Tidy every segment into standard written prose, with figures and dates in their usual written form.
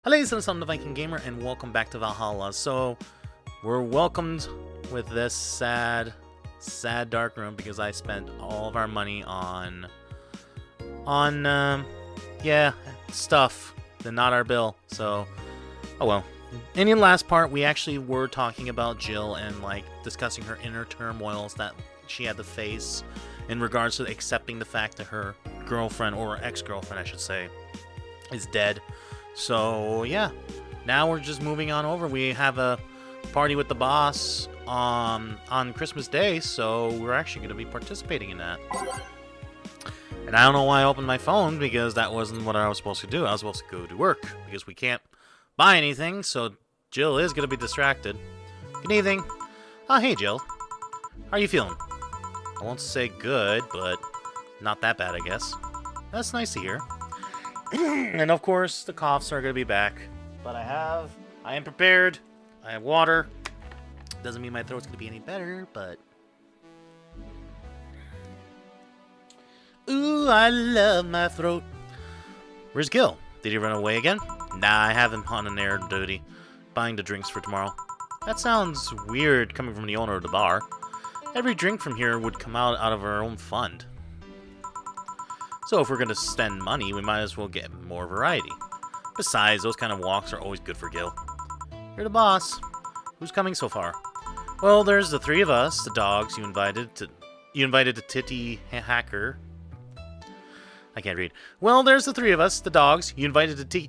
Hello, I'm the VikingGaymer, and welcome back to Valhalla. So, we're welcomed with this sad dark room because I spent all of our money on stuff, and not our bill. So, oh well. In the last part, we actually were talking about Jill and like discussing her inner turmoils that she had to face in regards to accepting the fact that her girlfriend, or ex-girlfriend, I should say, is dead. So, yeah, now we're just moving on over. We have a party with the boss on Christmas Day, so we're actually going to be participating in that. And I don't know why I opened my phone, because that wasn't what I was supposed to do. I was supposed to go to work, because we can't buy anything, so Jill is going to be distracted. Good evening. Oh, hey, Jill. How are you feeling? I won't say good, but not that bad, I guess. That's nice to hear. And of course, the coughs are going to be back. But I am prepared. I have water. Doesn't mean my throat's going to be any better, but... Ooh, I love my throat. Where's Gil? Did he run away again? Nah, I have him on an air duty, buying the drinks for tomorrow. That sounds weird coming from the owner of the bar. Every drink from here would come out of our own fund. So if we're going to spend money, we might as well get more variety. Besides, those kind of walks are always good for Gil. You're the boss. Who's coming so far? Well, there's the three of us, the dogs you invited the titty hacker. I can't read. Well, there's the three of us, the dogs you invited to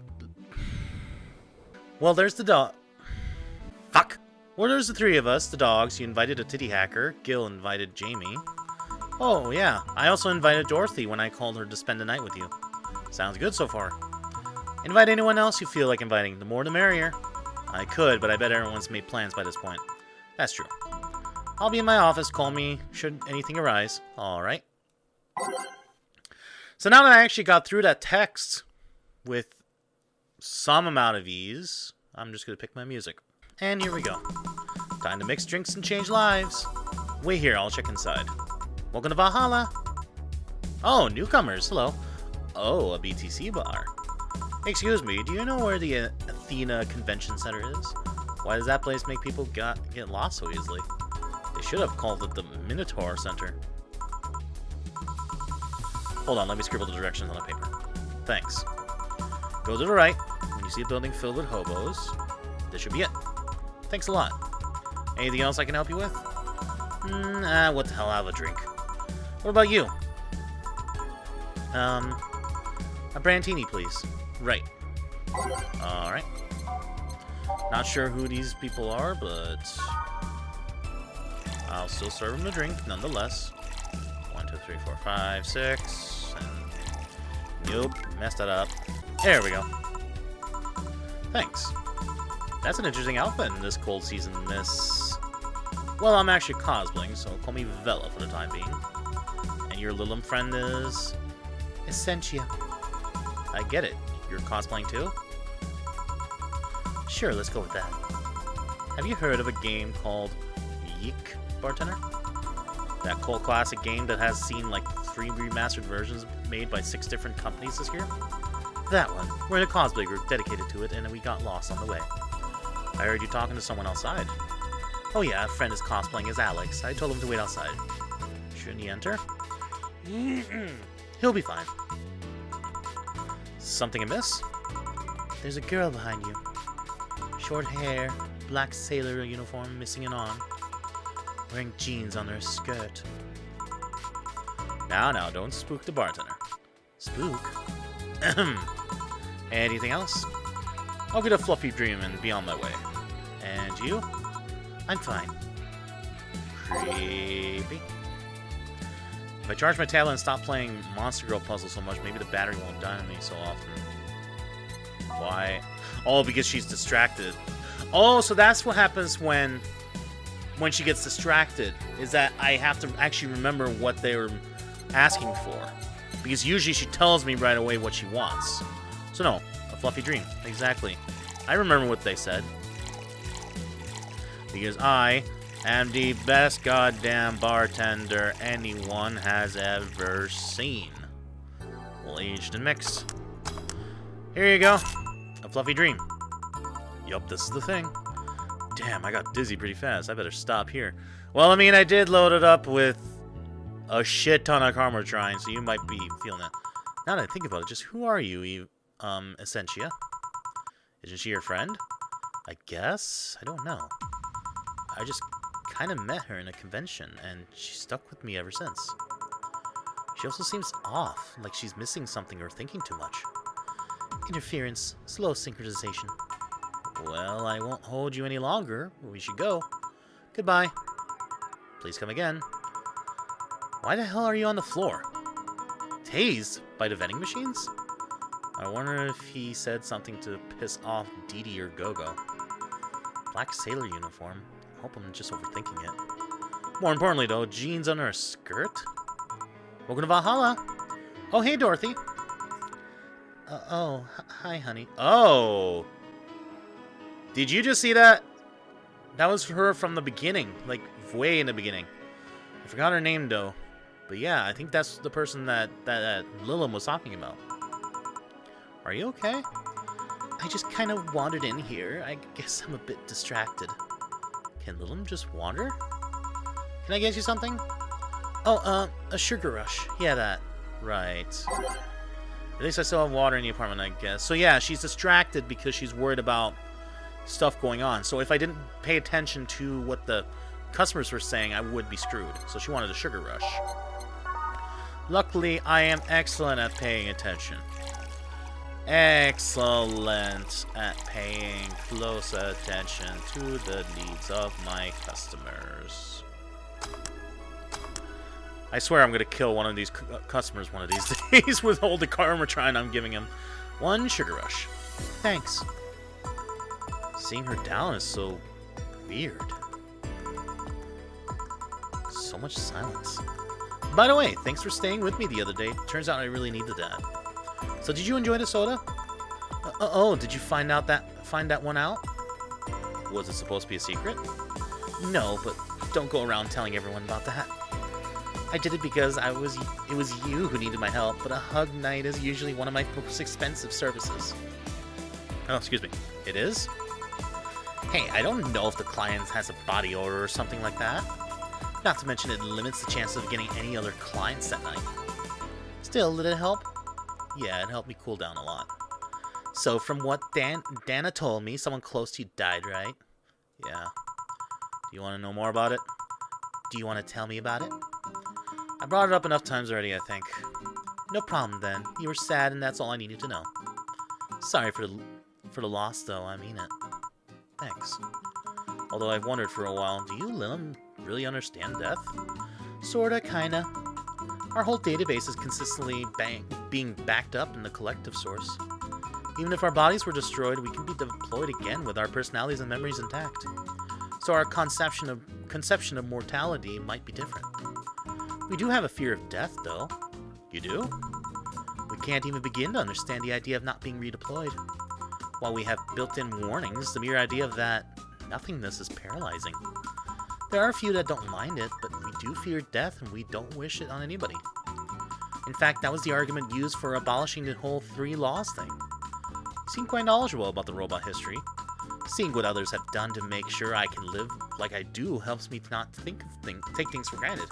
Well, there's the dog. Fuck. Well, there's the three of us, the dogs you invited a titty hacker. Gil invited Jamie. Oh, yeah. I also invited Dorothy when I called her to spend the night with you. Sounds good so far. Invite anyone else you feel like inviting. The more the merrier. I could, but I bet everyone's made plans by this point. That's true. I'll be in my office. Call me should anything arise. Alright. So now that I actually got through that text with some amount of ease, I'm just going to pick my music. And here we go. Time to mix drinks and change lives. Wait here, I'll check inside. Welcome to Valhalla. Oh, newcomers. Hello. Oh, a BTC bar. Excuse me, do you know where the Athena Convention Center is? Why does that place make people get lost so easily? They should have called it the Minotaur Center. Hold on, let me scribble the directions on a paper. Thanks. Go to the right. When you see a building filled with hobos, this should be it. Thanks a lot. Anything else I can help you with? What the hell, I'll have a drink. What about you? A Brantini, please. Right. Alright. Not sure who these people are, but... I'll still serve them the drink, nonetheless. 1, 2, 3, 4, 5, 6... And... Nope, messed that up. There we go. Thanks. That's an interesting outfit in this cold season, Miss... Well, I'm actually cosplaying, so call me Vela for the time being. And your little friend is... Essentia. I get it. You're cosplaying too? Sure, let's go with that. Have you heard of a game called Yeek, bartender? That cult classic game that has seen like 3 remastered versions made by 6 different companies this year? That one. We're in a cosplay group dedicated to it, and we got lost on the way. I heard you talking to someone outside. Oh yeah, a friend is cosplaying as Alex. I told him to wait outside. Shouldn't he enter? He'll be fine. Something amiss? There's a girl behind you. Short hair, black sailor uniform missing an arm. Wearing jeans on her skirt. Now, don't spook the bartender. Spook? Anything else? I'll get a fluffy dream and be on my way. And you? I'm fine. Creepy. If I charge my tablet and stop playing Monster Girl puzzles so much, maybe the battery won't die on me so often. Why? Oh, because she's distracted. Oh, so that's what happens when she gets distracted, is that I have to actually remember what they were asking for. Because usually she tells me right away what she wants. So no, a fluffy dream. Exactly. I remember what they said. Because I am the best goddamn bartender anyone has ever seen. Well, aged and mixed. Here you go. A fluffy dream. Yup, this is the thing. Damn, I got dizzy pretty fast. I better stop here. Well, I mean, I did load it up with a shit ton of karma trying, so you might be feeling that. Now that I think about it, just who are you, Essentia? Isn't she your friend? I guess? I don't know. I just kind of met her in a convention, and she stuck with me ever since. She also seems off, like she's missing something or thinking too much. Interference, slow synchronization. Well, I won't hold you any longer. We should go. Goodbye. Please come again. Why the hell are you on the floor? Tased by the vending machines? I wonder if he said something to piss off Dee Dee or Gogo. Black sailor uniform. Hope I'm just overthinking it. More importantly, though, jeans under a skirt? Welcome to Valhalla. Oh, hey, Dorothy. Hi, honey. Oh! Did you just see that? That was her from the beginning. Like, way in the beginning. I forgot her name, though. But yeah, I think that's the person that Lilum was talking about. Are you okay? I just kind of wandered in here. I guess I'm a bit distracted. Can Lilum just wander? Can I get you something? Oh, a sugar rush. Yeah, that. Right. At least I still have water in the apartment, I guess. So yeah, she's distracted because she's worried about stuff going on. So if I didn't pay attention to what the customers were saying, I would be screwed. So she wanted a sugar rush. Luckily, I am excellent at paying attention. Excellent at paying close attention to the needs of my customers. I swear I'm going to kill one of these customers one of these days with all the karma trying I'm giving him. One sugar rush. Thanks. Seeing her down is so weird. So much silence. By the way, thanks for staying with me the other day. Turns out I really needed that. So did you enjoy the soda? Oh, did you find that one out? Was it supposed to be a secret? No, but don't go around telling everyone about that. I did it because it was you who needed my help, but a hug night is usually one of my most expensive services. Oh, excuse me. It is? Hey, I don't know if the client has a body odor or something like that. Not to mention it limits the chances of getting any other clients that night. Still, did it help? Yeah, it helped me cool down a lot. So, from what Dana told me, someone close to you died, right? Yeah. Do you want to know more about it? Do you want to tell me about it? I brought it up enough times already, I think. No problem, then. You were sad, and that's all I needed to know. Sorry for the loss, though. I mean it. Thanks. Although I've wondered for a while, do you, Lilum, really understand death? Sorta, kinda. Our whole database is consistently being backed up in the collective source. Even if our bodies were destroyed, we can be deployed again with our personalities and memories intact. So our conception of mortality might be different. We do have a fear of death, though. You do? We can't even begin to understand the idea of not being redeployed. While we have built-in warnings, the mere idea of that nothingness is paralyzing. There are a few that don't mind it, but we do fear death and we don't wish it on anybody. In fact, that was the argument used for abolishing the whole 3 laws thing. You seem quite knowledgeable about the robot history. Seeing what others have done to make sure I can live like I do helps me not take things for granted.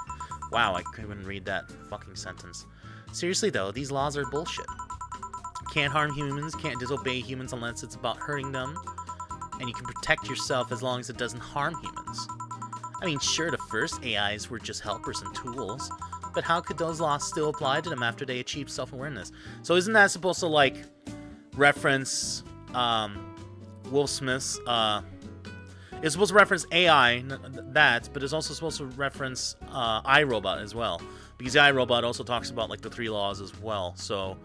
Wow, I couldn't read that fucking sentence. Seriously though, these laws are bullshit. Can't harm humans, can't disobey humans unless it's about hurting them, and you can protect yourself as long as it doesn't harm humans. I mean, sure, the first AIs were just helpers and tools, but how could those laws still apply to them after they achieved self-awareness? So isn't that supposed to, like, reference, Will Smith's, it's supposed to reference AI, but it's also supposed to reference, iRobot as well, because the iRobot also talks about, like, the 3 laws as well, so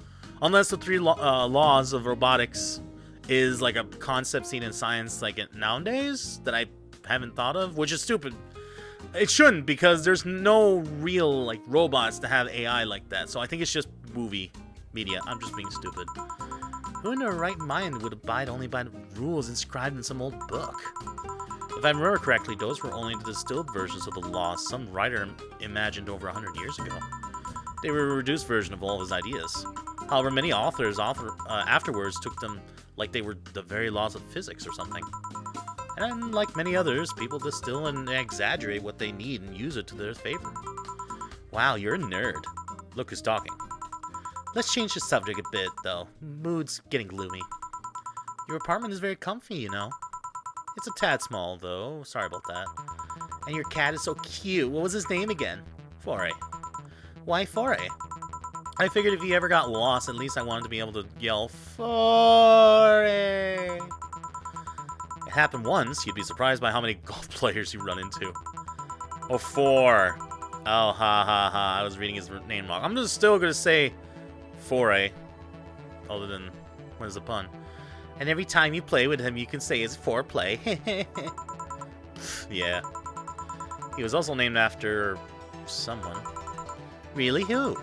unless the 3 laws of robotics is, like, a concept seen in science, like, nowadays, that I haven't thought of, which is stupid. It shouldn't, because there's no real, like, robots to have AI like that, so I think it's just movie media. I'm just being stupid. Who in their right mind would abide only by the rules inscribed in some old book? If I remember correctly, those were only the distilled versions of the laws some writer imagined over 100 years ago. They were a reduced version of all of his ideas. However, many authors afterwards took them like they were the very laws of physics or something. And like many others, people distill and exaggerate what they need and use it to their favor. Wow, you're a nerd. Look who's talking. Let's change the subject a bit, though. Mood's getting gloomy. Your apartment is very comfy, you know. It's a tad small, though. Sorry about that. And your cat is so cute. What was his name again? Foray. Why Foray? I figured if he ever got lost, at least I wanted to be able to yell, Foray! It happened once. You'd be surprised by how many golf players you run into. Oh, 4. Oh, ha ha ha. I was reading his name wrong. I'm just still going to say Foray. Other than, what is the pun? And every time you play with him, you can say it's foreplay. Yeah. He was also named after someone. Really? Who?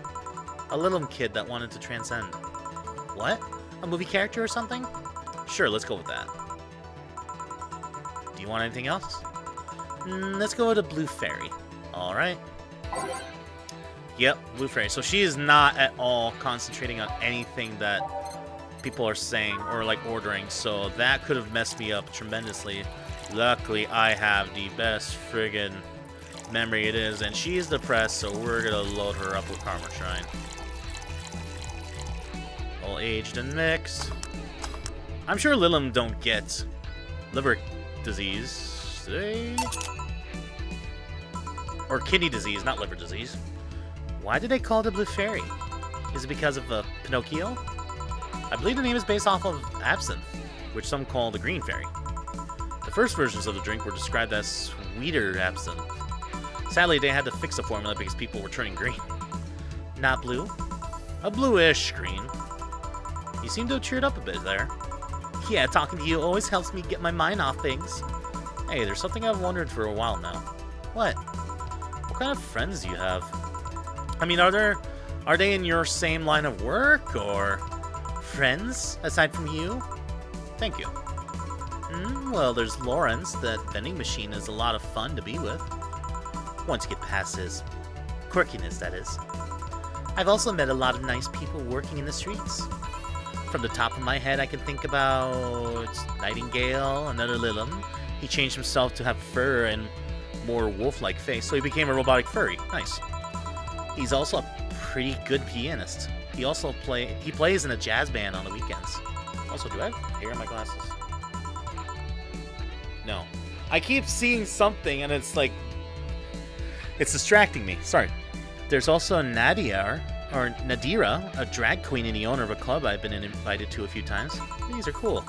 A little kid that wanted to transcend. What? A movie character or something? Sure, let's go with that. Do you want anything else? Let's go with a blue fairy. Alright. Yep, blue fairy. So she is not at all concentrating on anything that people are saying or like ordering, so that could have messed me up tremendously. Luckily, I have the best friggin' memory it is, and she is depressed, so we're gonna load her up with Karma Shrine. All aged and mixed. I'm sure Lilim don't get liver disease. Or kidney disease, not liver disease. Why did they call it a blue fairy? Is it because of Pinocchio? I believe the name is based off of absinthe, which some call the green fairy. The first versions of the drink were described as sweeter absinthe. Sadly, they had to fix the formula because people were turning green. Not blue? A bluish green. You seem to have cheered up a bit there. Yeah, talking to you always helps me get my mind off things. Hey, there's something I've wondered for a while now. What? What kind of friends do you have? I mean, are they in your same line of work, or friends, aside from you? Thank you. Well, there's Lawrence. That vending machine is a lot of fun to be with. Once you get past his quirkiness, that is. I've also met a lot of nice people working in the streets. From the top of my head, I can think about Nightingale, another Lilim. He changed himself to have fur and more wolf-like face, so he became a robotic furry. Nice. He's also a pretty good pianist. He plays in a jazz band on the weekends. Also, do I have hair in my glasses? No. I keep seeing something, and it's like, it's distracting me. Sorry. There's also Nadira, a drag queen and the owner of a club I've been invited to a few times. These are cool.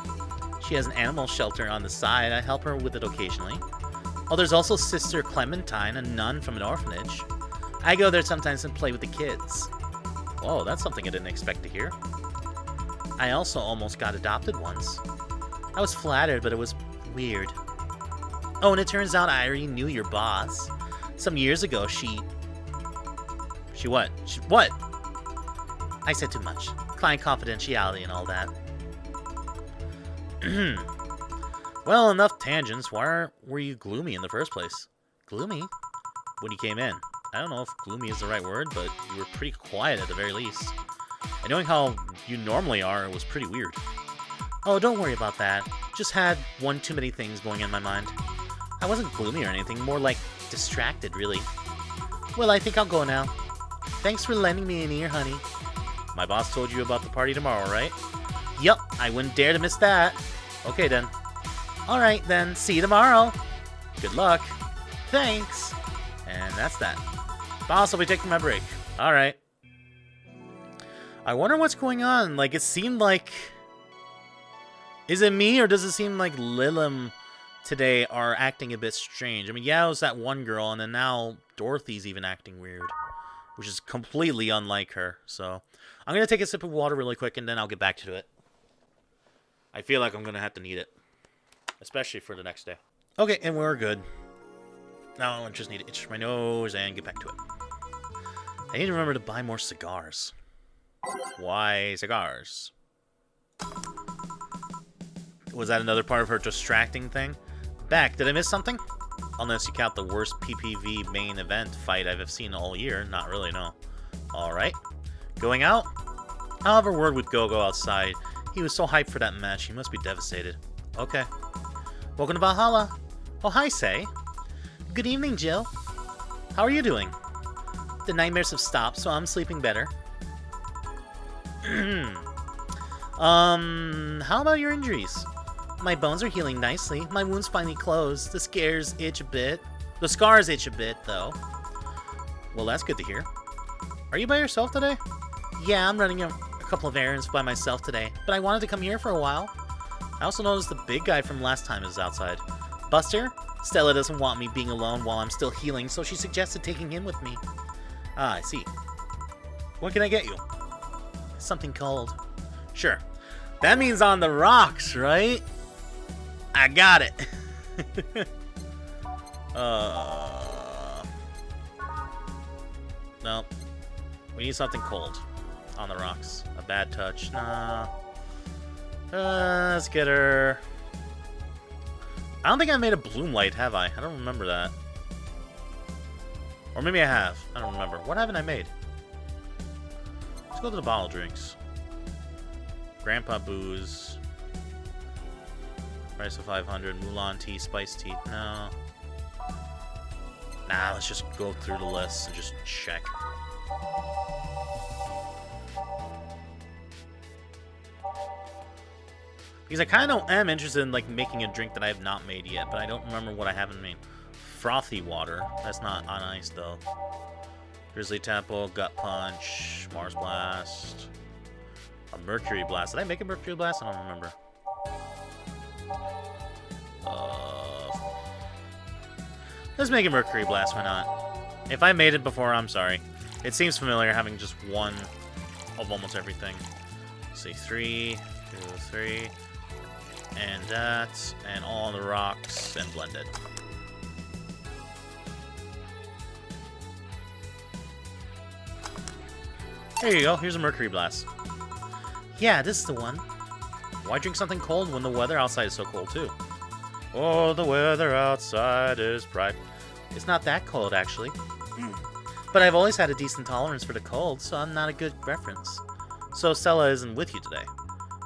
She has an animal shelter on the side. I help her with it occasionally. Oh, there's also Sister Clementine, a nun from an orphanage. I go there sometimes and play with the kids. Whoa, that's something I didn't expect to hear. I also almost got adopted once. I was flattered, but it was weird. Oh, and it turns out I already knew your boss. Some years ago, she what? What? I said too much. Client confidentiality and all that. Well, enough tangents. Why were you gloomy in the first place? Gloomy? When you came in. I don't know if gloomy is the right word, but you were pretty quiet at the very least. And knowing how you normally are, it was pretty weird. Oh, don't worry about that. Just had one too many things going in my mind. I wasn't gloomy or anything, more like distracted, really. Well, I think I'll go now. Thanks for lending me an ear, honey. My boss told you about the party tomorrow, right? Yup, I wouldn't dare to miss that. Okay, then. Alright, then. See you tomorrow. Good luck. Thanks. And that's that. Boss, I'll be taking my break. Alright. I wonder what's going on. Like, it seemed like... Is it me, or does it seem like Lilim today are acting a bit strange? I mean, yeah, it was that one girl, and then now Dorothy's even acting weird. Which is completely unlike her. So, I'm going to take a sip of water really quick, and then I'll get back to it. I feel like I'm going to have to need it. Especially for the next day. Okay, and we're good. Now I just need to itch my nose and get back to it. I need to remember to buy more cigars. Why cigars? Was that another part of her distracting thing? Beck, did I miss something? Unless you count the worst PPV main event fight I've seen all year. Not really, no. Alright. Going out? I'll have a word with Gogo outside. He was so hyped for that match, he must be devastated. Okay. Welcome to Valhalla. Oh, hi, Say. Good evening, Jill. How are you doing? The nightmares have stopped, so I'm sleeping better. How about your injuries? My bones are healing nicely. My wounds finally closed. The scars itch a bit. The scars itch a bit, though. Well, that's good to hear. Are you by yourself today? Yeah, I'm running a couple of errands by myself today, but I wanted to come here for a while. I also noticed the big guy from last time is outside. Buster? Stella doesn't want me being alone while I'm still healing, so she suggested taking him with me. Ah, I see. What can I get you? Something cold. Sure. That means on the rocks, right? I got it. No. We need something cold. On the rocks. A bad touch. Nah. Let's get her. I don't think I made a bloom light, have I? I don't remember that. Or maybe I have. I don't remember. What haven't I made? Let's go to the bottle drinks. Grandpa booze. Price of 500. Mulan tea, spice tea. No. Nah, let's just go through the list and just check. Because I kind of am interested in like making a drink that I have not made yet, but I don't remember what I haven't made. Frothy water. That's not on ice though. Grizzly Temple, Gut Punch, Mars Blast, a Mercury Blast. Did I make a Mercury Blast? I don't remember. Let's make a Mercury Blast. Why not? If I made it before, I'm sorry. It seems familiar having just one of almost everything. Let's see, 3, 2, 3. And that, and all on the rocks, and blended. There you go, here's a Mercury Blast. Yeah, this is the one. Why drink something cold when the weather outside is so cold, too? Oh, the weather outside is bright. It's not that cold, actually. But I've always had a decent tolerance for the cold, so I'm not a good reference. So Stella isn't with you today.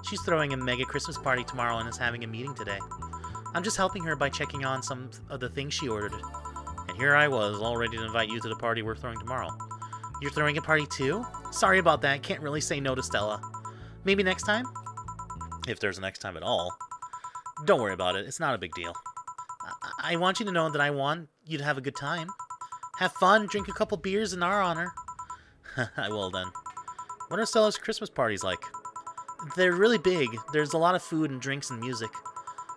She's throwing a mega Christmas party tomorrow and is having a meeting today. I'm just helping her by checking on some of the things she ordered. And here I was, all ready to invite you to the party we're throwing tomorrow. You're throwing a party too? Sorry about that, can't really say no to Stella. Maybe next time? If there's a next time at all. Don't worry about it, it's not a big deal. I want you to know that I want you to have a good time. Have fun, drink a couple beers in our honor. I will then. What are Stella's Christmas parties like? They're really big. There's a lot of food and drinks and music.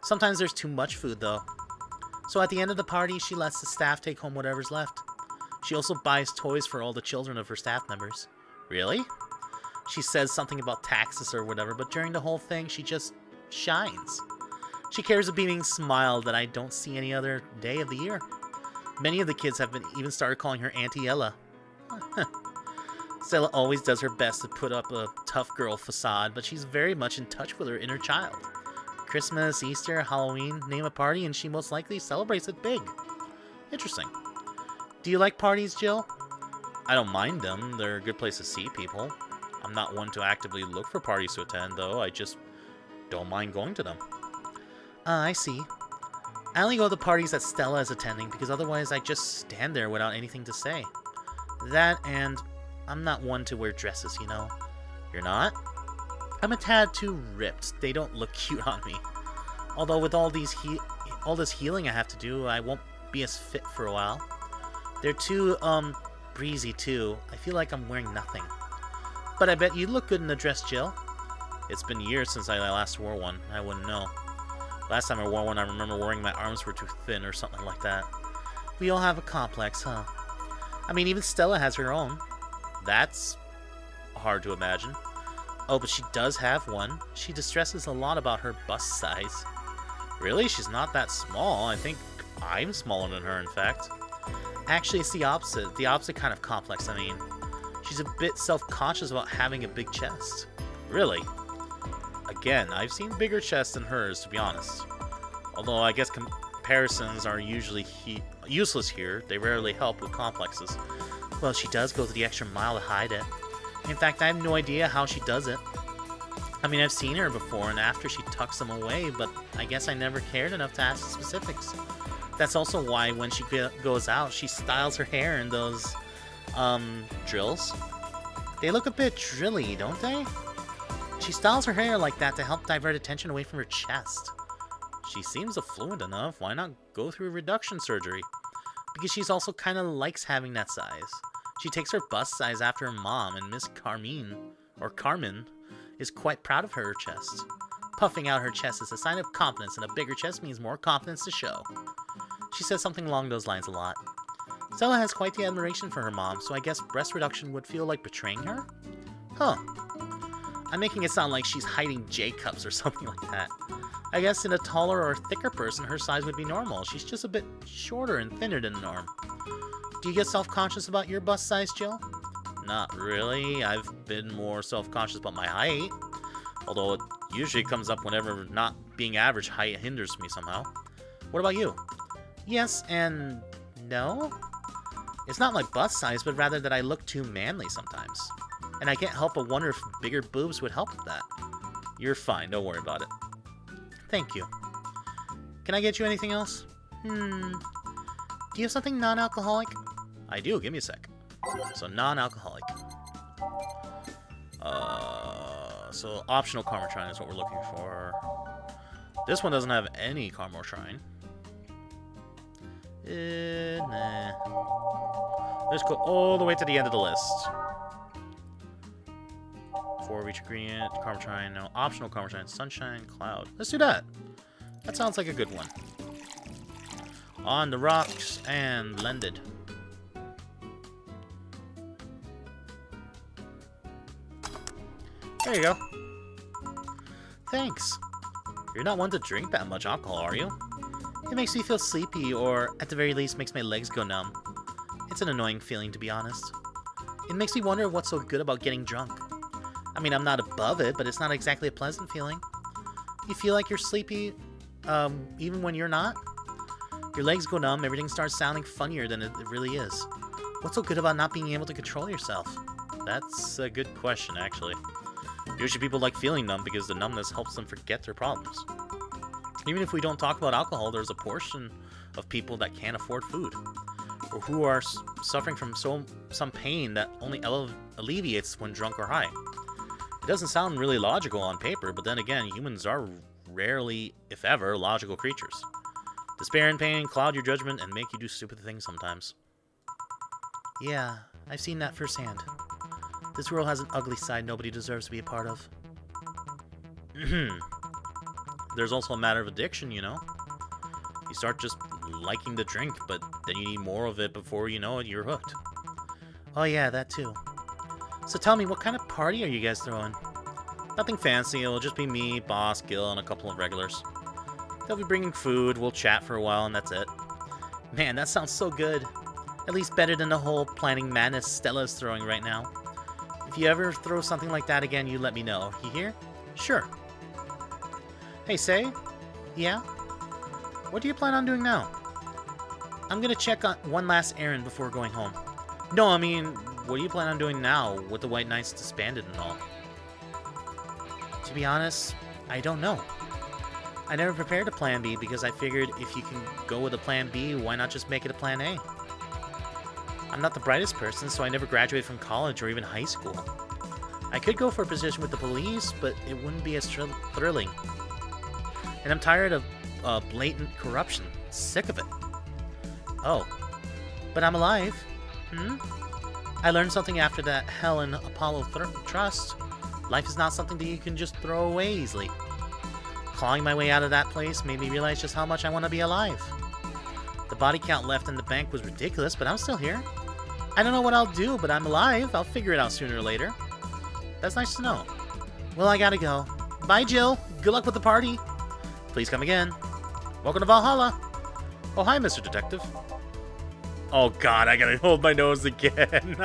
Sometimes there's too much food, though. So at the end of the party, she lets the staff take home whatever's left. She also buys toys for all the children of her staff members. Really? She says something about taxes or whatever, but during the whole thing, she just shines. She carries a beaming smile that I don't see any other day of the year. Many of the kids have even started calling her Auntie Ella. Stella always does her best to put up a tough girl facade, but she's very much in touch with her inner child. Christmas, Easter, Halloween, name a party, and she most likely celebrates it big. Interesting. Do you like parties, Jill? I don't mind them. They're a good place to see people. I'm not one to actively look for parties to attend, though. I just don't mind going to them. I see. I only go to the parties that Stella is attending because otherwise I just stand there without anything to say. That and I'm not one to wear dresses, you know. You're not? I'm a tad too ripped. They don't look cute on me. Although with all this healing I have to do, I won't be as fit for a while. They're too, breezy too. I feel like I'm wearing nothing. But I bet you look good in a dress, Jill. It's been years since I last wore one. I wouldn't know. Last time I wore one, I remember worrying my arms were too thin or something like that. We all have a complex, huh? I mean, even Stella has her own. That's hard to imagine. Oh, but she does have one. She distresses a lot about her bust size. Really? She's not that small. I think I'm smaller than her, in fact. Actually, it's the opposite. The opposite kind of complex, I mean. She's a bit self-conscious about having a big chest. Really? Again, I've seen bigger chests than hers, to be honest. Although I guess comparisons are usually useless here. They rarely help with complexes. Well, she does go to the extra mile to hide it. In fact, I have no idea how she does it. I mean, I've seen her before, and after she tucks them away, but I guess I never cared enough to ask the specifics. That's also why when she goes out, she styles her hair in those, drills. They look a bit drilly, don't they? She styles her hair like that to help divert attention away from her chest. She seems affluent enough, why not go through reduction surgery? Because she's also kinda likes having that size. She takes her bust size after her mom, and Miss Carmine, or Carmen, is quite proud of her chest. Puffing out her chest is a sign of confidence, and a bigger chest means more confidence to show. She says something along those lines a lot. Stella has quite the admiration for her mom, so I guess breast reduction would feel like betraying her? Huh. I'm making it sound like she's hiding J-cups or something like that. I guess in a taller or thicker person, her size would be normal. She's just a bit shorter and thinner than the norm. Do you get self-conscious about your bust size, Jill? Not really. I've been more self-conscious about my height. Although it usually comes up whenever not being average height hinders me somehow. What about you? Yes and no. It's not my bust size, but rather that I look too manly sometimes. And I can't help but wonder if bigger boobs would help with that. You're fine, don't worry about it. Thank you. Can I get you anything else? Do you have something non-alcoholic? I do, give me a sec. So non-alcoholic. So optional Karma Shrine is what we're looking for. This one doesn't have any Karma Shrine. Nah. Let's go all the way to the end of the list. 4 reach ingredient, Karma Shrine, no. Optional Karma Shrine, Sunshine, Cloud. Let's do that. That sounds like a good one. On the rocks and blended. There you go. Thanks. You're not one to drink that much alcohol, are you? It makes me feel sleepy, or at the very least makes my legs go numb. It's an annoying feeling, to be honest. It makes me wonder what's so good about getting drunk. I mean, I'm not above it, but it's not exactly a pleasant feeling. You feel like you're sleepy, even when you're not? Your legs go numb, everything starts sounding funnier than it really is. What's so good about not being able to control yourself? That's a good question, actually. Usually people like feeling numb because the numbness helps them forget their problems. Even if we don't talk about alcohol, there's a portion of people that can't afford food, or who are suffering from some pain that only alleviates when drunk or high. It doesn't sound really logical on paper, but then again, humans are rarely, if ever, logical creatures. Despair and pain cloud your judgment and make you do stupid things sometimes. Yeah, I've seen that firsthand. This world has an ugly side nobody deserves to be a part of. There's also a matter of addiction, you know? You start just liking the drink, but then you need more of it before you know it, you're hooked. Oh yeah, that too. So tell me, what kind of party are you guys throwing? Nothing fancy, it'll just be me, Boss, Gil, and a couple of regulars. They'll be bringing food, we'll chat for a while, and that's it. Man, that sounds so good. At least better than the whole planning madness Stella's throwing right now. If you ever throw something like that again, you let me know. You hear? Sure. Hey, Say? Yeah? What do you plan on doing now? I'm gonna check on one last errand before going home. No, I mean, what do you plan on doing now with the White Knights disbanded and all? To be honest, I don't know. I never prepared a plan B because I figured if you can go with a plan B, why not just make it a plan A? I'm not the brightest person, so I never graduated from college or even high school. I could go for a position with the police, but it wouldn't be as thrilling. And I'm tired of blatant corruption. Sick of it. Oh, but I'm alive. I learned something after that Helen Apollo Trust. Life is not something that you can just throw away easily. Clawing my way out of that place made me realize just how much I want to be alive. The body count left in the bank was ridiculous, but I'm still here. I don't know what I'll do, but I'm alive. I'll figure it out sooner or later. That's nice to know. Well, I gotta go. Bye, Jill. Good luck with the party. Please come again. Welcome to Valhalla. Oh, hi, Mr. Detective. Oh, God, I gotta hold my nose again.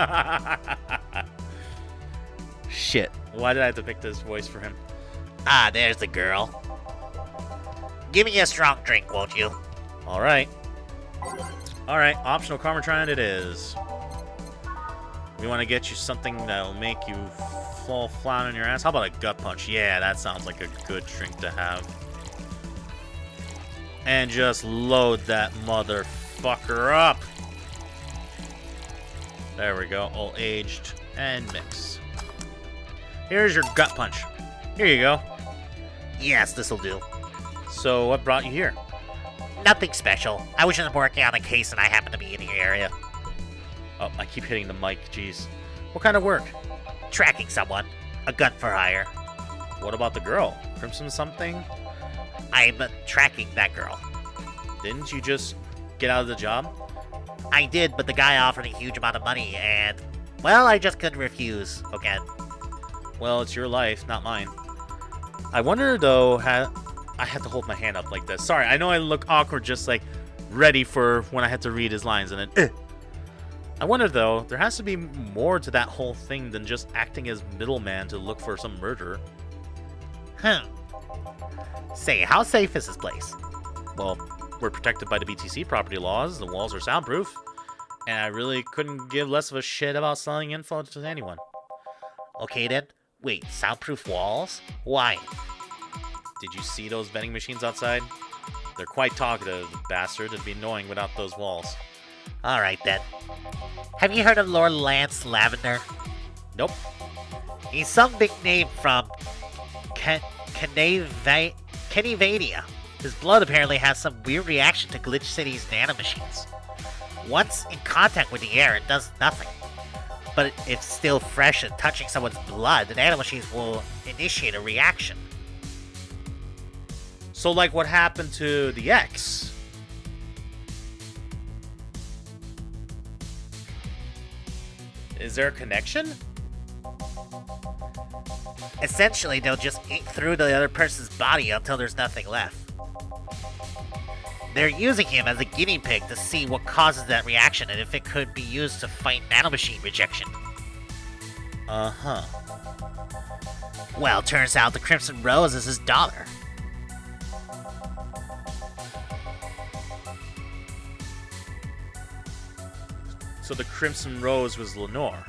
Shit. Why did I have to pick this voice for him? Ah, there's the girl. Give me a strong drink, won't you? Alright. Alright, optional Karma Shrine it is. We want to get you something that'll make you fall flat on your ass. How about a gut punch? Yeah, that sounds like a good drink to have. And just load that motherfucker up. There we go. All aged and mix. Here's your gut punch. Here you go. Yes, this'll do. So, what brought you here? Nothing special. I was just working on a case and I happened to be in the area. Oh, I keep hitting the mic. Jeez. What kind of work? Tracking someone. A gun for hire. What about the girl? Crimson something? I'm tracking that girl. Didn't you just get out of the job? I did, but the guy offered a huge amount of money and, well, I just couldn't refuse again. Well, it's your life, not mine. I wonder, though, I had to hold my hand up like this. Sorry, I know I look awkward just, like, ready for when I had to read his lines and then, I wonder, though, there has to be more to that whole thing than just acting as middleman to look for some murder. Say, how safe is this place? Well, we're protected by the BTC property laws, the walls are soundproof, and I really couldn't give less of a shit about selling info to anyone. Okay then. Wait, soundproof walls? Why? Did you see those vending machines outside? They're quite talkative, the bastard. It'd be annoying without those walls. Alright then. Have you heard of Lord Lance Lavender? Nope. He's some big name from Kennyvania. His blood apparently has some weird reaction to Glitch City's nanomachines. Once in contact with the air, it does nothing. But if still fresh and touching someone's blood, the nanomachines will initiate a reaction. So, like what happened to the X? Is there a connection? Essentially, they'll just eat through the other person's body until there's nothing left. They're using him as a guinea pig to see what causes that reaction and if it could be used to fight nanomachine rejection. Uh-huh. Well, turns out the Crimson Rose is his daughter. So the Crimson Rose was Lenore.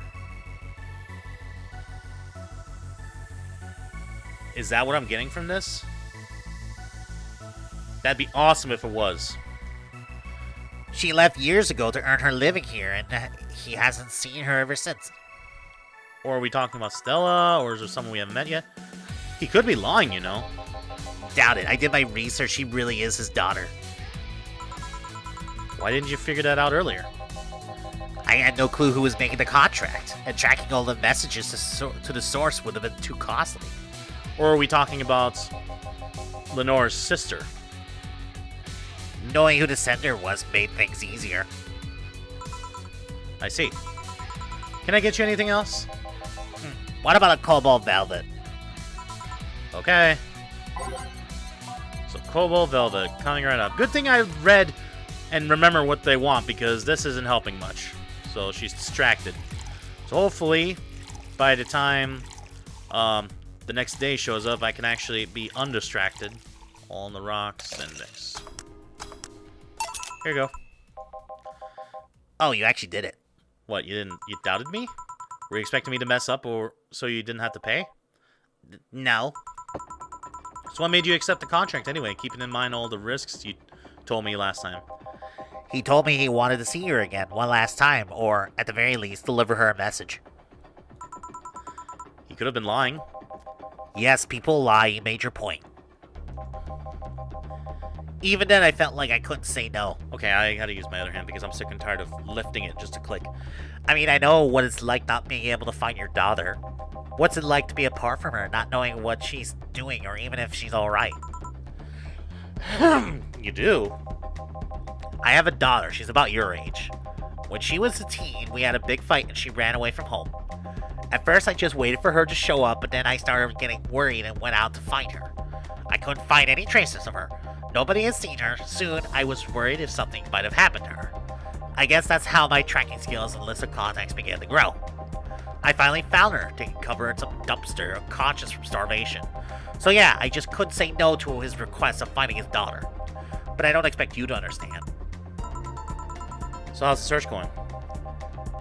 Is that what I'm getting from this? That'd be awesome if it was. She left years ago to earn her living here, and he hasn't seen her ever since. Or are we talking about Stella, or is there someone we haven't met yet? He could be lying, you know. Doubt it. I did my research. She really is his daughter. Why didn't you figure that out earlier? I had no clue who was making the contract, and tracking all the messages to the source would have been too costly. Or are we talking about Lenore's sister? Knowing who the sender was made things easier. I see. Can I get you anything else? What about a Cobalt Velvet? Okay. So Cobalt Velvet, coming right up. Good thing I read and remember what they want, because this isn't helping much. So she's distracted. So hopefully, by the time the next day shows up, I can actually be undistracted. All on the rocks and this. Here you go. Oh, you actually did it. What, you doubted me? Were you expecting me to mess up or so you didn't have to pay? No. So what made you accept the contract anyway, keeping in mind all the risks you told me last time? He told me he wanted to see her again one last time, or at the very least, deliver her a message. He could have been lying. Yes, people lie, you made your point. Even then, I felt like I couldn't say no. Okay, I gotta use my other hand because I'm sick and tired of lifting it just to click. I mean, I know what it's like not being able to find your daughter. What's it like to be apart from her, not knowing what she's doing or even if she's alright? You do? I have a daughter. She's about your age. When she was a teen, we had a big fight and she ran away from home. At first, I just waited for her to show up, but then I started getting worried and went out to find her. I couldn't find any traces of her. Nobody had seen her. Soon, I was worried if something might have happened to her. I guess that's how my tracking skills and list of contacts began to grow. I finally found her, taking cover in some dumpster, unconscious from starvation. So yeah, I just couldn't say no to his request of finding his daughter. But I don't expect you to understand. So how's the search going?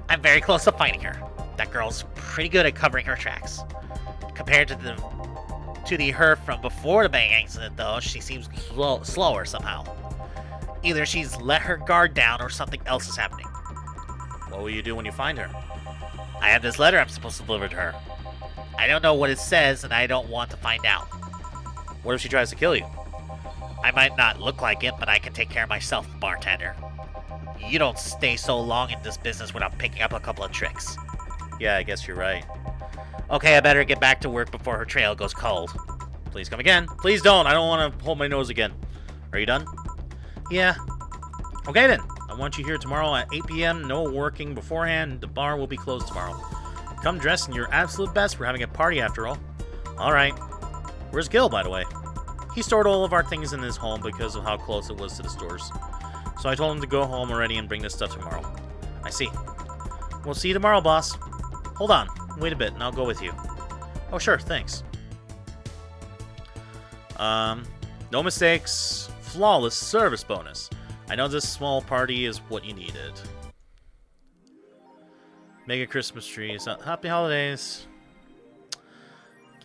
I'm very close to finding her. That girl's pretty good at covering her tracks. Compared to the her from before the bank accident, though, she seems slower somehow. Either she's let her guard down or something else is happening. What will you do when you find her? I have this letter I'm supposed to deliver to her. I don't know what it says, and I don't want to find out. What if she tries to kill you? I might not look like it, but I can take care of myself, bartender. You don't stay so long in this business without picking up a couple of tricks. Yeah, I guess you're right. Okay, I better get back to work before her trail goes cold. Please come again. Please don't. I don't want to hold my nose again. Are you done? Yeah. Okay then. I want you here tomorrow at 8 p.m. No working beforehand. The bar will be closed tomorrow. Come dressed in your absolute best. We're having a party after all. Alright. Where's Gil, by the way? He stored all of our things in his home because of how close it was to the stores. So I told him to go home already and bring this stuff tomorrow. I see. We'll see you tomorrow, boss. Hold on. Wait a bit, and I'll go with you. Oh, sure. Thanks. No mistakes. Flawless service bonus. I know this small party is what you needed. Mega Christmas trees. Happy holidays.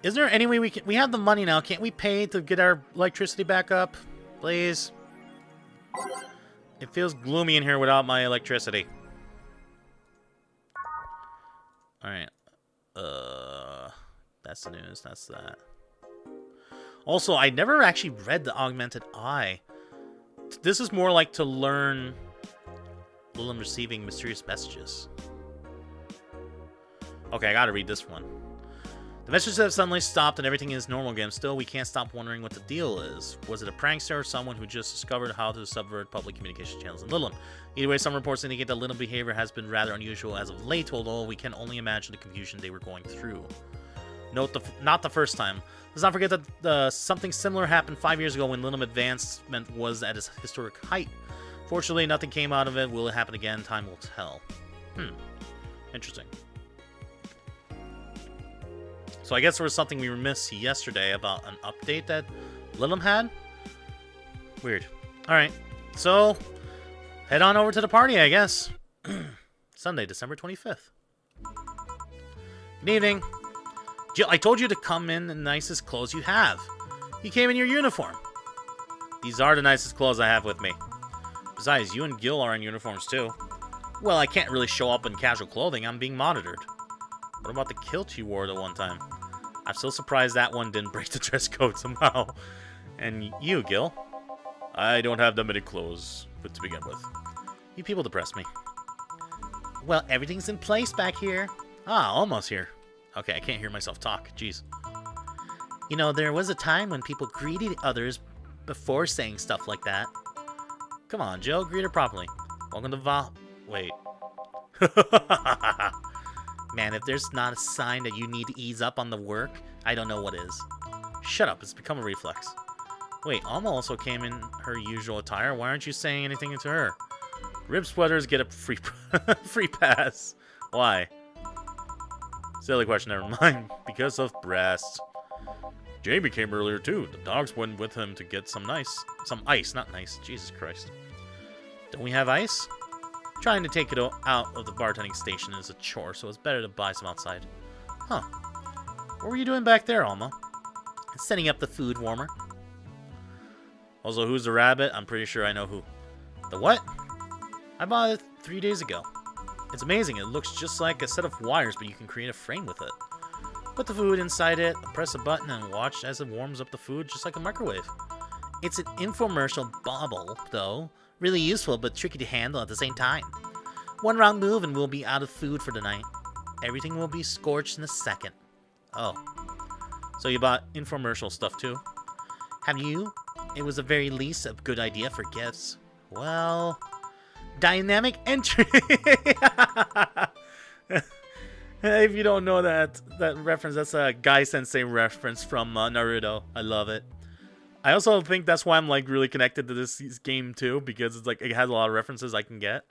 Is there any way we can... We have the money now. Can't we pay to get our electricity back up? Please? It feels gloomy in here without my electricity. Alright. That's the news. That's that. Also, I never actually read the Augmented Eye. This is more like to learn Lilim receiving mysterious messages. Okay, I gotta read this one. The messages have suddenly stopped and everything is normal again. Still, we can't stop wondering what the deal is. Was it a prankster or someone who just discovered how to subvert public communication channels in Lilim? Either way, some reports indicate that Lilim behavior has been rather unusual as of late, although we can only imagine the confusion they were going through. Note, not the first time. Let's not forget that something similar happened 5 years ago when Lilim advancement was at its historic height. Fortunately, nothing came out of it. Will it happen again? Time will tell. Interesting. So I guess there was something we missed yesterday about an update that Lilim had? Weird. Alright, so head on over to the party, I guess. Sunday, December 25th. Good evening. Jill, I told you to come in the nicest clothes you have. You came in your uniform. These are the nicest clothes I have with me. Besides, you and Gil are in uniforms too. Well, I can't really show up in casual clothing. I'm being monitored. What about the kilt you wore the one time? I'm still surprised that one didn't break the dress code somehow. And you, Gil? I don't have that many clothes to begin with. You people depress me. Well, everything's in place back here. Ah, almost here. Okay, I can't hear myself talk. Jeez. You know, there was a time when people greeted others before saying stuff like that. Come on, Joe, greet her properly. Welcome to Wait. Man, if there's not a sign that you need to ease up on the work, I don't know what is. Shut up, it's become a reflex. Wait, Alma also came in her usual attire. Why aren't you saying anything to her? Rib sweaters get a free free pass. Why? Silly question, never mind. Because of breasts. Jamie came earlier too. The dogs went with him to get some ice, not nice. Jesus Christ. Don't we have ice? Trying to take it out of the bartending station is a chore, so it's better to buy some outside. Huh. What were you doing back there, Alma? Setting up the food warmer. Also, who's the rabbit? I'm pretty sure I know who. The what? I bought it 3 days ago. It's amazing. It looks just like a set of wires, but you can create a frame with it. Put the food inside it, press a button, and watch as it warms up the food just like a microwave. It's an infomercial bauble, though. Really useful, but tricky to handle at the same time. One wrong move and we'll be out of food for the night. Everything will be scorched in a second. Oh. So you bought infomercial stuff too? Have you? It was the very least a good idea for gifts. Well... Dynamic entry! If you don't know that reference, that's a Guy Sensei reference from Naruto. I love it. I also think that's why I'm like really connected to this game too, because it's like it has a lot of references I can get.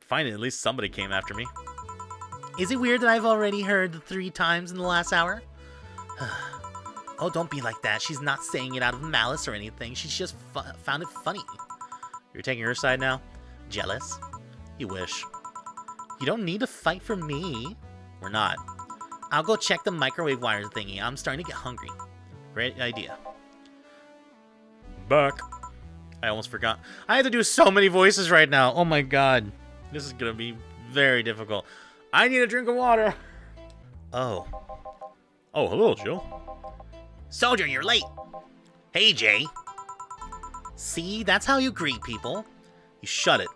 Finally, at least somebody came after me. Is it weird that I've already heard 3 times in the last hour? Oh, don't be like that. She's not saying it out of malice or anything. She's just found it funny. You're taking her side now? Jealous? You wish. You don't need to fight for me. We're not. I'll go check the microwave wire thingy. I'm starting to get hungry. Great idea. Back. I almost forgot. I have to do so many voices right now. Oh my god. This is going to be very difficult. I need a drink of water. Oh. Oh, hello, Jill. Soldier, you're late. Hey, Jay. See, that's how you greet people. You shut it.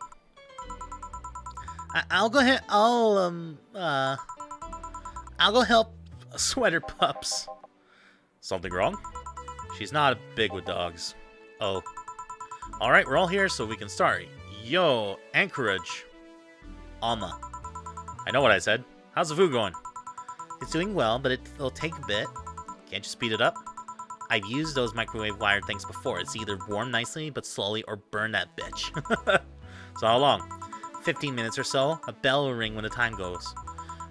I'll go ahead. I'll go help Sweater Pups. Something wrong? She's not big with dogs. Oh. Alright, we're all here so we can start. Yo, Anchorage. Alma. I know what I said. How's the food going? It's doing well, but it'll take a bit. Can't you speed it up? I've used those microwave wired things before. It's either warm nicely, but slowly, or burn that bitch. So how long? 15 minutes or so. A bell will ring when the time goes.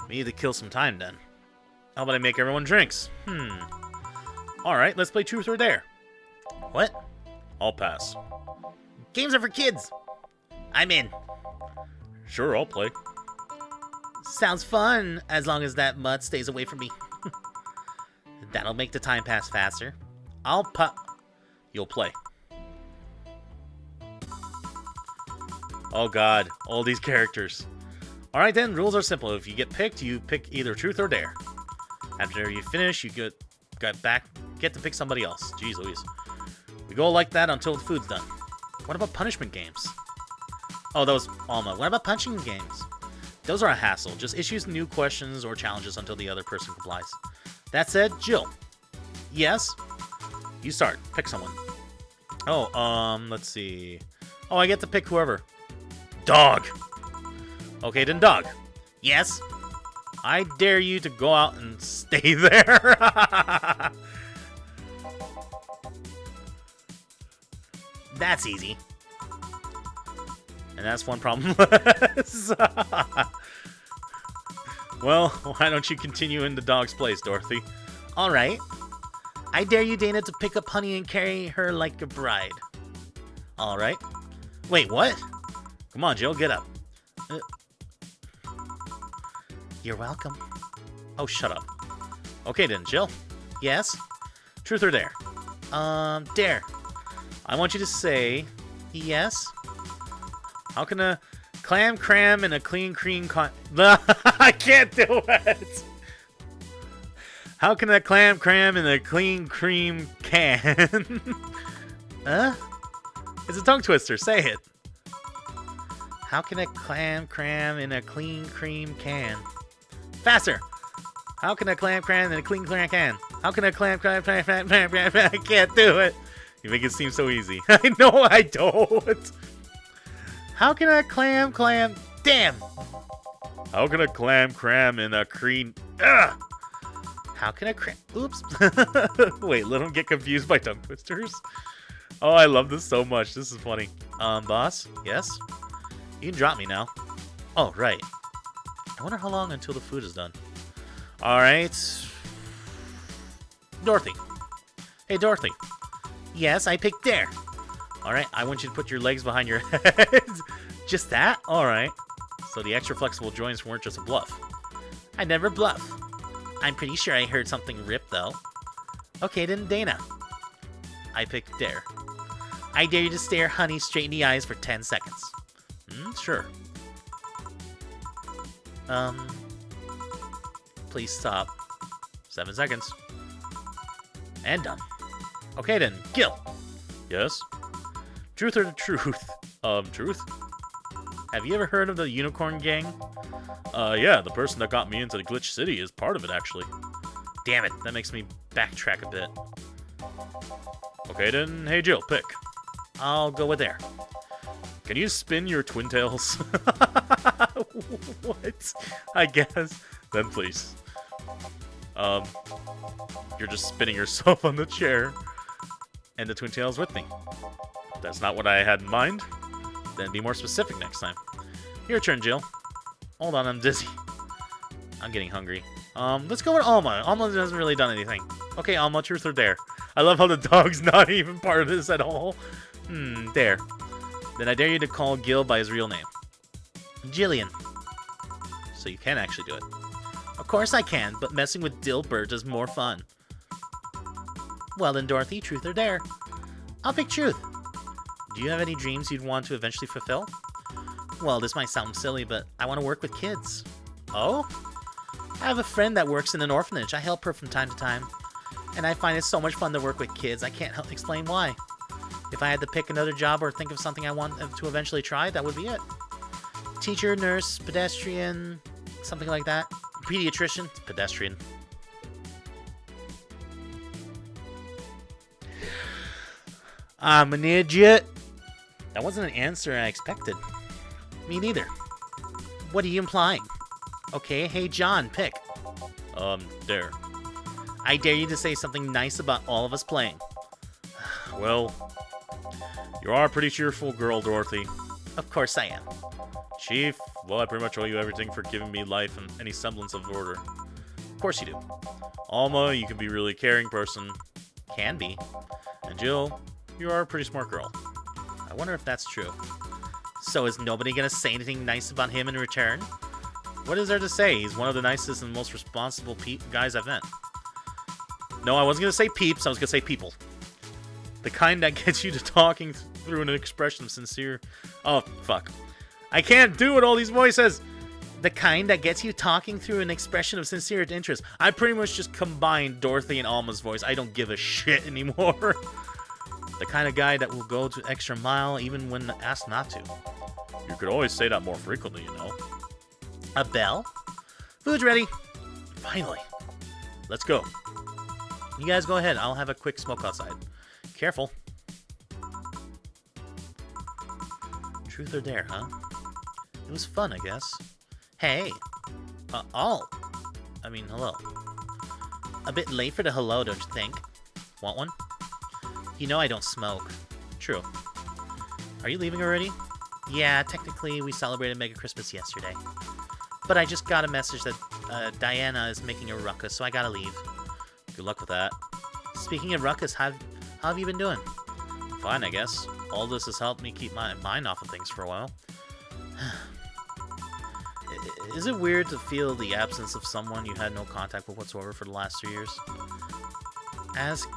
We need to kill some time then. How about I make everyone drinks? Alright, let's play Truth or Dare. What? I'll pass. Games are for kids. I'm in. Sure, I'll play. Sounds fun, as long as that mud stays away from me. That'll make the time pass faster. I'll You'll play. Oh god, all these characters. Alright then, rules are simple. If you get picked, you pick either Truth or Dare. After you finish, you get to pick somebody else. Jeez Louise. We go like that until the food's done. What about punishment games? Oh, that was Alma. What about punching games? Those are a hassle. Just issues new questions or challenges until the other person complies. That said, Jill. Yes? You start. Pick someone. Oh, let's see. Oh, I get to pick whoever. Dog. Okay, then Dog. Yes? I dare you to go out and stay there. That's easy. And that's one problem less. Well, why don't you continue in the dog's place, Dorothy? Alright. I dare you, Dana, to pick up Honey and carry her like a bride. Alright. Wait, what? Come on, Jill, get up. You're welcome. Oh, shut up. Okay then, Jill. Yes? Truth or Dare? Dare. I want you to say yes. How can a cram in a clean cream I can't do it! How can a cram in a clean cream can? Huh? It's a tongue twister, say it. How can a cram in a clean cream can? Faster! How can a cram in a clean can? How can a cram I can't do it! You make it seem so easy. I know I don't! How can a clam... Damn! How can a cram in a cream... Ugh! How can a Oops. Wait, let him get confused by tongue twisters. Oh, I love this so much. This is funny. Boss? Yes? You can drop me now. Oh, right. I wonder how long until the food is done. Alright. Dorothy. Hey, Dorothy. Yes, I picked Dare. Alright, I want you to put your legs behind your head. Just that? Alright. So the extra flexible joints weren't just a bluff. I never bluff. I'm pretty sure I heard something rip, though. Okay, then Dana. I picked Dare. I dare you to stare Honey straight in the eyes for 10 seconds. Sure. Please stop. 7 seconds. And done. Okay then, Gil. Yes? Truth or the truth? Truth? Have you ever heard of the Unicorn Gang? Yeah, the person that got me into the Glitch City is part of it, actually. Damn it, that makes me backtrack a bit. Okay then, hey Jill, pick. I'll go with Dare. Can you spin your twin tails? What? I guess. Then please. You're just spinning yourself on the chair. And the twin tails with me. If that's not what I had in mind, then be more specific next time. Your turn, Jill. Hold on, I'm dizzy. I'm getting hungry. Let's go with Alma. Alma hasn't really done anything. Okay, Alma, truth or dare? I love how the dog's not even part of this at all. Dare. Then I dare you to call Gil by his real name. Jillian. So you can actually do it. Of course I can, but messing with Dilbert is more fun. Well then, Dorothy, truth or dare? I'll pick truth. Do you have any dreams you'd want to eventually fulfill? Well, this might sound silly, but I want to work with kids. Oh? I have a friend that works in an orphanage. I help her from time to time. And I find it so much fun to work with kids, I can't explain why. If I had to pick another job or think of something I want to eventually try, that would be it. Teacher, nurse, pedestrian, something like that. Pediatrician, pedestrian. I'm an idiot. That wasn't an answer I expected. Me neither. What are you implying? Okay, hey John, pick. Dare. I dare you to say something nice about all of us playing. Well, you are a pretty cheerful girl, Dorothy. Of course I am. Chief, well, I pretty much owe you everything for giving me life and any semblance of order. Of course you do. Alma, you can be a really caring person. Can be. And Jill, you are a pretty smart girl. I wonder if that's true. So is nobody gonna say anything nice about him in return? What is there to say? He's one of the nicest and most responsible guys I've met. No, I wasn't gonna say peeps, I was gonna say people. The kind that gets you to talking through an expression of sincere... Oh, fuck. I can't do what all these voices... The kind that gets you talking through an expression of sincere interest. I pretty much just combined Dorothy and Alma's voice. I don't give a shit anymore. The kind of guy that will go to extra mile even when asked not to. You could always say that more frequently, you know. A bell? Food's ready. Finally. Let's go. You guys go ahead. I'll have a quick smoke outside. Careful. Truth or dare, huh? It was fun, I guess. Hey. Hello. A bit late for the hello, don't you think? Want one? You know I don't smoke. True. Are you leaving already? Yeah, technically we celebrated Mega Christmas yesterday. But I just got a message that Diana is making a ruckus, so I gotta leave. Good luck with that. Speaking of ruckus, how have you been doing? Fine, I guess. All this has helped me keep my mind off of things for a while. Is it weird to feel the absence of someone you had no contact with whatsoever for the last 2 years? Ask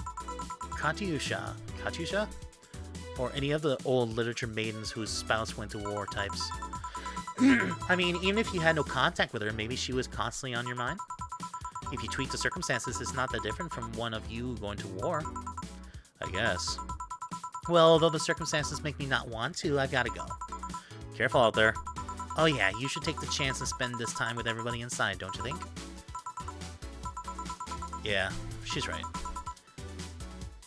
Katyusha? Or any of the old literature maidens whose spouse went to war types. I mean, even if you had no contact with her, maybe she was constantly on your mind? If you tweak the circumstances, it's not that different from one of you going to war. I guess. Well, although the circumstances make me not want to, I gotta go. Careful out there. Oh yeah, you should take the chance and spend this time with everybody inside, don't you think? Yeah, she's right.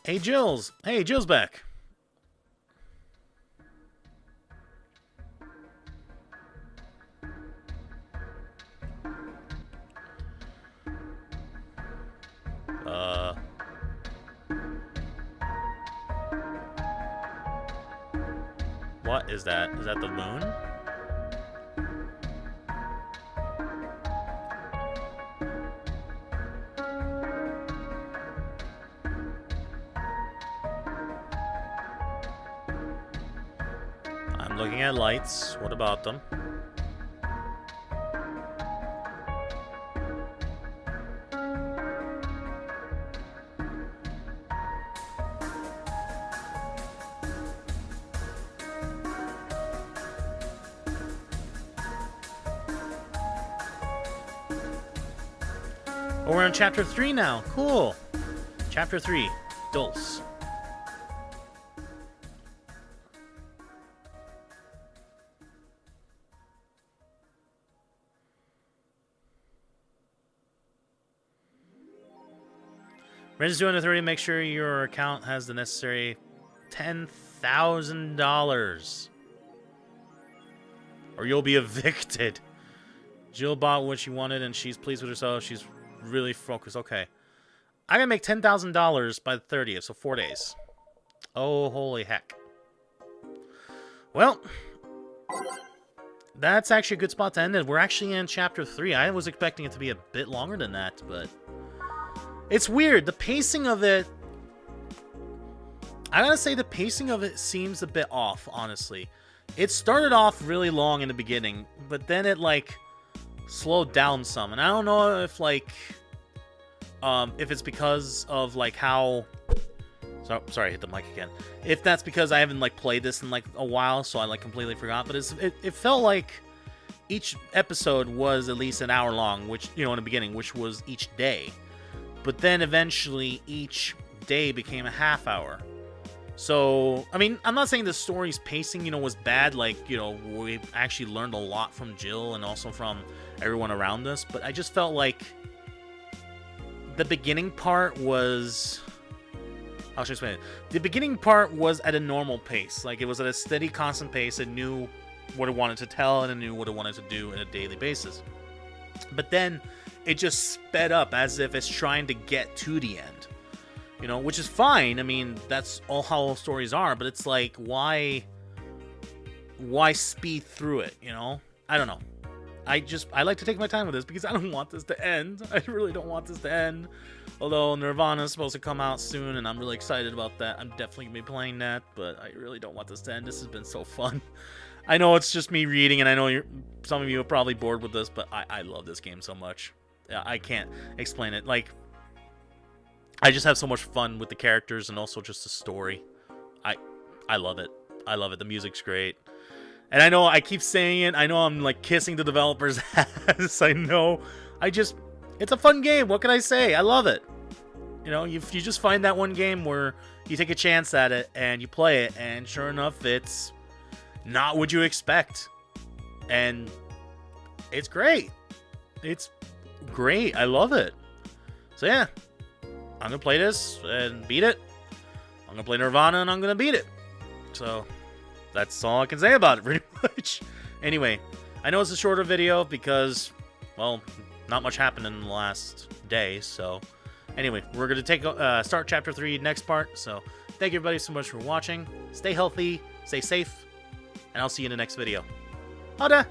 Hey, Jill's! Hey, Jill's back! What is that? Is that the moon? I'm looking at lights. What about them? Oh, we're on Chapter 3 now. Cool. Chapter 3. Dulce. Register under 30. Make sure your account has the necessary $10,000. Or you'll be evicted. Jill bought what she wanted and she's pleased with herself. She's really focused. Okay. I gotta make $10,000 by the 30th, so 4 days. Oh, holy heck. Well, that's actually a good spot to end it. We're actually in Chapter 3. I was expecting it to be a bit longer than that, but... It's weird. The pacing of it... I gotta say the pacing of it seems a bit off, honestly. It started off really long in the beginning, but then it, like... slowed down some, and I don't know if like if it's because of like how. Sorry, I hit the mic again. If that's because I haven't like played this in like a while, so I like completely forgot. But it felt like each episode was at least an hour long, which, you know, in the beginning, which was each day. But then eventually each day became a half hour. So, I mean, I'm not saying the story's pacing, you know, was bad. Like, you know, we actually learned a lot from Jill and also from everyone around us. But I just felt like the beginning part was... I'll just explain it. The beginning part was at a normal pace. Like, it was at a steady, constant pace. It knew what it wanted to tell, and it knew what it wanted to do on a daily basis. But then it just sped up as if it's trying to get to the end. You know, which is fine. I mean, that's all how all stories are. But it's like, why speed through it, you know? I don't know. I like to take my time with this because I don't want this to end. I really don't want this to end. Although Nirvana is supposed to come out soon, and I'm really excited about that. I'm definitely going to be playing that, but I really don't want this to end. This has been so fun. I know it's just me reading, and I know some of you are probably bored with this, but I love this game so much. I can't explain it. Like, I just have so much fun with the characters and also just the story. I love it. I love it. The music's great. And I know I keep saying it. I know I'm like kissing the developers' ass. I know. It's a fun game. What can I say? I love it. You know, if you just find that one game where you take a chance at it and you play it, and sure enough, it's not what you expect. And it's great. It's great. I love it. So yeah, I'm going to play this and beat it. I'm going to play Nirvana and I'm going to beat it. So that's all I can say about it, pretty much. Anyway, I know it's a shorter video because, well, not much happened in the last day. So anyway, we're going to start Chapter 3 next part. So thank you everybody so much for watching. Stay healthy, stay safe, and I'll see you in the next video. Ha-da!